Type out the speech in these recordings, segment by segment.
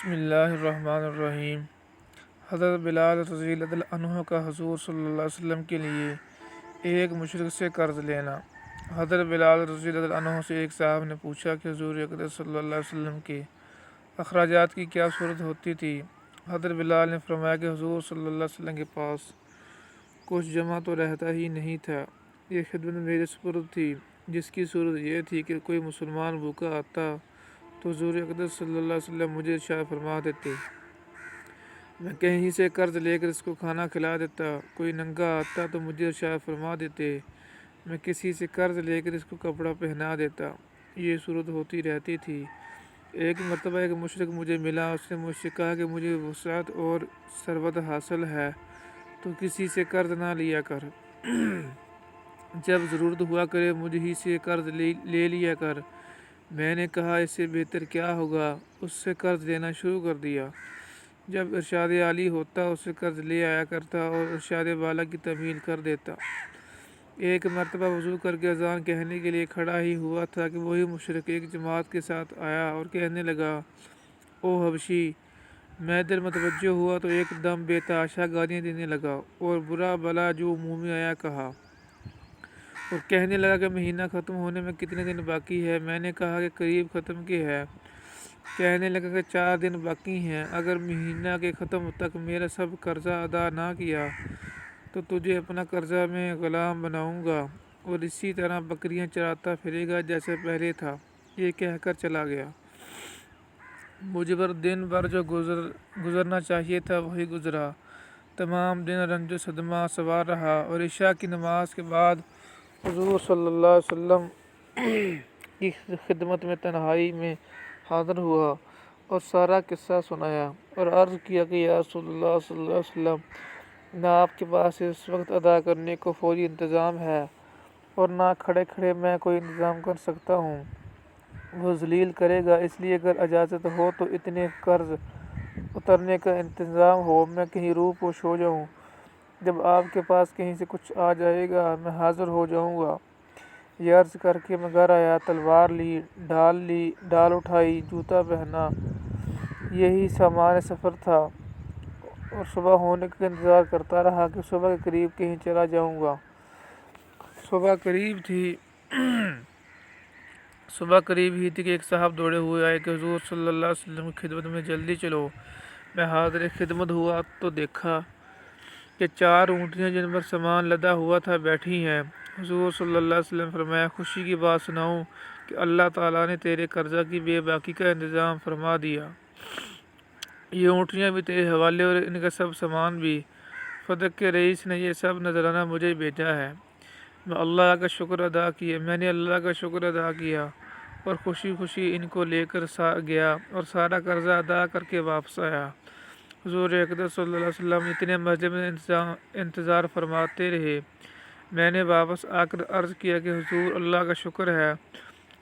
بسم اللہ الرحمن الرحیم۔ حضرت بلال رضی اللہ عنہ کا حضور صلی اللہ علیہ وسلم کے لیے ایک مشرک سے قرض لینا۔ حضرت بلال رضی اللہ عنہ سے ایک صاحب نے پوچھا کہ حضور اقدس صلی اللہ علیہ وسلم کے اخراجات کی کیا صورت ہوتی تھی۔ حضرت بلال نے فرمایا کہ حضور صلی اللہ علیہ وسلم کے پاس کچھ جمع تو رہتا ہی نہیں تھا، یہ خدمت میرے سپرد تھی، جس کی صورت یہ تھی کہ کوئی مسلمان بھوکا آتا تو حضور اقدس صلی اللہ علیہ وسلم مجھے ارشاد فرما دیتے، میں کہیں سے قرض لے کر اس کو کھانا کھلا دیتا۔ کوئی ننگا آتا تو مجھے ارشاد فرما دیتے، میں کسی سے قرض لے کر اس کو کپڑا پہنا دیتا۔ یہ صورت ہوتی رہتی تھی۔ ایک مرتبہ ایک مشرک مجھے ملا، اس نے مجھ سے کہا کہ مجھے وسعت اور ثروت حاصل ہے تو کسی سے قرض نہ لیا کر، جب ضرورت ہوا کرے مجھ ہی سے قرض لے لیا کر۔ میں نے کہا اس سے بہتر کیا ہوگا، اس سے قرض لینا شروع کر دیا۔ جب ارشاد عالی ہوتا اس سے قرض لے آیا کرتا اور ارشاد بالا کی تحمیل کر دیتا۔ ایک مرتبہ وضو کر کے اذان کہنے کے لیے کھڑا ہی ہوا تھا کہ وہی مشرک ایک جماعت کے ساتھ آیا اور کہنے لگا، او حبشی۔ میں دل متوجہ ہوا تو ایک دم بے تحاشا گالیاں دینے لگا اور برا بلا جو منہ میں آیا کہا، اور کہنے لگا کہ مہینہ ختم ہونے میں کتنے دن باقی ہے۔ میں نے کہا کہ قریب ختم کے ہے۔ کہنے لگا کہ 4 دن باقی ہیں۔ اگر مہینہ کے ختم تک میرا سب قرضہ ادا نہ کیا تو تجھے اپنا قرضہ میں غلام بناؤں گا اور اسی طرح بکریاں چراتا پھرے گا جیسے پہلے تھا۔ یہ کہہ کر چلا گیا۔ مجھ پر دن بھر جو گزرنا چاہیے تھا وہی گزرا۔ تمام دن رنج و صدمہ سوار رہا اور عشاء کی نماز کے بعد حضور صلی اللہ علیہ وسلم کی خدمت میں تنہائی میں حاضر ہوا اور سارا قصہ سنایا اور عرض کیا کہ یا رسول اللہ صلی اللہ علیہ وسلم، نہ آپ کے پاس اس وقت ادا کرنے کو فوری انتظام ہے اور نہ کھڑے کھڑے میں کوئی انتظام کر سکتا ہوں۔ وہ ذلیل کرے گا، اس لیے اگر اجازت ہو تو اتنے قرض اترنے کا انتظام ہو، میں کہیں روح پوش ہو جاؤں۔ جب آپ کے پاس کہیں سے کچھ آ جائے گا میں حاضر ہو جاؤں گا۔ یہ عرض کر کے میں گھر آیا، تلوار لی، ڈھال اٹھائی، جوتا پہنا۔ یہی سامان سفر تھا اور صبح ہونے کا انتظار کرتا رہا کہ صبح کے قریب کہیں چلا جاؤں گا۔ صبح قریب ہی تھی کہ ایک صاحب دوڑے ہوئے آئے کہ حضور صلی اللہ علیہ وسلم کی خدمت میں جلدی چلو۔ میں حاضر خدمت ہوا تو دیکھا کہ 4 اونٹیاں جن پر سامان لدا ہوا تھا بیٹھی ہیں۔ حضور صلی اللہ علیہ وسلم فرمایا، خوشی کی بات سناؤں کہ اللہ تعالیٰ نے تیرے قرضہ کی بے باکی کا انتظام فرما دیا۔ یہ اونٹیاں بھی تیرے حوالے اور ان کا سب سامان بھی۔ فدق کے رئیس نے یہ سب نذرانہ مجھے بھیجا ہے۔ میں نے اللہ کا شکر ادا کیا اور خوشی خوشی ان کو لے کر گیا اور سارا قرضہ ادا کر کے واپس آیا۔ حضور اقدس صلی اللہ علیہ وسلم اتنے مسجد میں انتظار فرماتے رہے۔ میں نے واپس آ کر عرض کیا کہ حضور اللہ کا شکر ہے،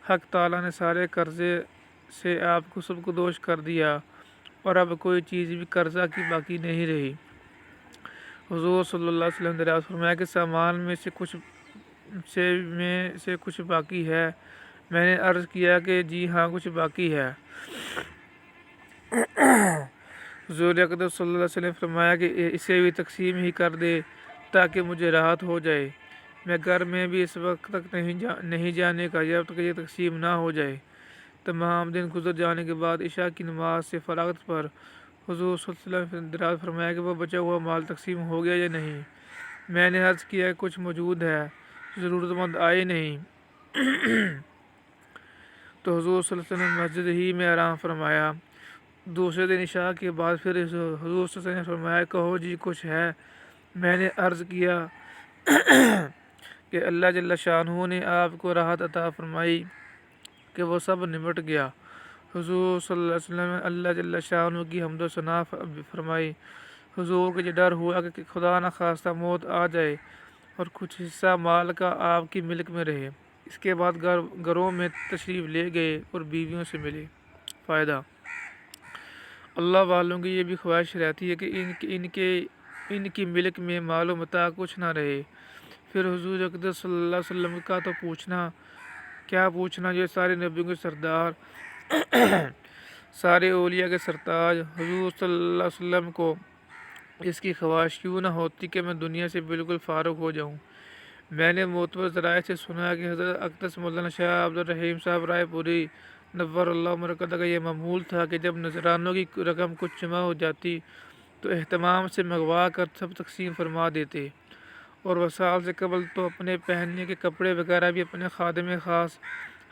حق تعالیٰ نے سارے قرضے سے آپ کو سبکدوش کر دیا اور اب کوئی چیز بھی قرضہ کی باقی نہیں رہی۔ حضور صلی اللہ علیہ وسلم نے دریافت فرمایا کہ سامان میں سے کچھ باقی ہے۔ میں نے عرض کیا کہ جی ہاں کچھ باقی ہے۔ حضور اقدس صلی اللہ علیہ وسلم نے فرمایا کہ اسے بھی تقسیم ہی کر دے تاکہ مجھے راحت ہو جائے۔ میں گھر میں بھی اس وقت تک نہیں جانے کا جب تک یہ تقسیم نہ ہو جائے۔ تمام دن گزر جانے کے بعد عشاء کی نماز سے فراغت پر حضور صلی اللہ علیہ وسلم نے دریافت فرمایا کہ وہ بچا ہوا مال تقسیم ہو گیا یا نہیں۔ میں نے عرض کیا کہ کچھ موجود ہے، ضرورت مند آئے نہیں۔ تو حضور صلی اللہ علیہ وسلم نے مسجد ہی میں آرام فرمایا۔ دوسرے دن عشاء کے بعد پھر حضور صلی اللہ علیہ وسلم نے فرمایا، کہو جی کچھ ہے۔ میں نے عرض کیا کہ اللہ جل شانہ نے آپ کو راحت عطا فرمائی کہ وہ سب نمٹ گیا۔ حضور صلی اللہ علیہ وسلم نے اللہ جل شانہ کی حمد و ثنا فرمائی۔ حضور کو یہ ڈر ہوا کہ خدا نخواستہ موت آ جائے اور کچھ حصہ مال کا آپ کی ملک میں رہے۔ اس کے بعد گھروں میں تشریف لے گئے اور بیویوں سے ملے۔ فائدہ: اللہ والوں کی یہ بھی خواہش رہتی ہے کہ ان کی ملک میں مال و متاع کچھ نہ رہے۔ پھر حضور اقدس صلی اللہ علیہ وسلم کا تو کیا پوچھنا جو سارے نبیوں کے سردار سارے اولیاء کے سرتاج حضور صلی اللہ علیہ وسلم کو اس کی خواہش کیوں نہ ہوتی کہ میں دنیا سے بالکل فارغ ہو جاؤں۔ میں نے معتبر ذرائع سے سنا کہ حضرت اقدس مولانا شاہ عبد الرحیم صاحب رائے پوری نور اللہ مرکزہ کا یہ معمول تھا کہ جب نذرانوں کی رقم کچھ جمع ہو جاتی تو اہتمام سے منگوا کر سب تقسیم فرما دیتے، اور وصال سے قبل تو اپنے پہننے کے کپڑے وغیرہ بھی اپنے خادم خاص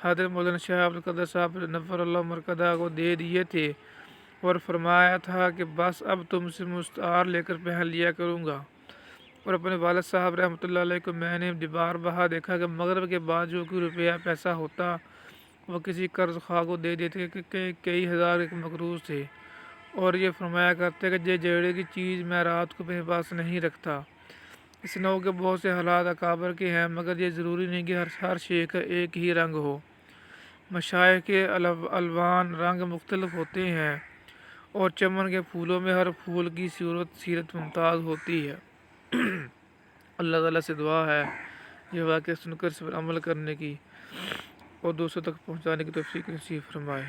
حضرت مولانا شاہ عبد القادر صاحب نور اللہ مرکزہ کو دے دیے تھے، اور فرمایا تھا کہ بس اب تم سے مستعار لے کر پہن لیا کروں گا۔ اور اپنے والد صاحب رحمۃ اللہ علیہ کو میں نے بار بہا دیکھا کہ مغرب کے بعد جو کوئی روپیہ پیسہ ہوتا وہ کسی قرض خواہ کو دے دیتے کہ کئی ہزار ایک مقروض تھے، اور یہ فرمایا کرتے کہ یہ جیڑے کی چیز میں رات کو اپنے پاس نہیں رکھتا۔ اس نوع کے بہت سے حالات اکابر کے ہیں، مگر یہ ضروری نہیں کہ ہر شے کا ایک ہی رنگ ہو۔ مشائخ کے الوان رنگ مختلف ہوتے ہیں، اور چمن کے پھولوں میں ہر پھول کی سیرت ممتاز ہوتی ہے۔ اللہ تعالیٰ سے دعا ہے یہ واقعہ سن کر اس پر عمل کرنے کی اور دوسروں تک پہنچانے کی توفیق نصیب فرمائے۔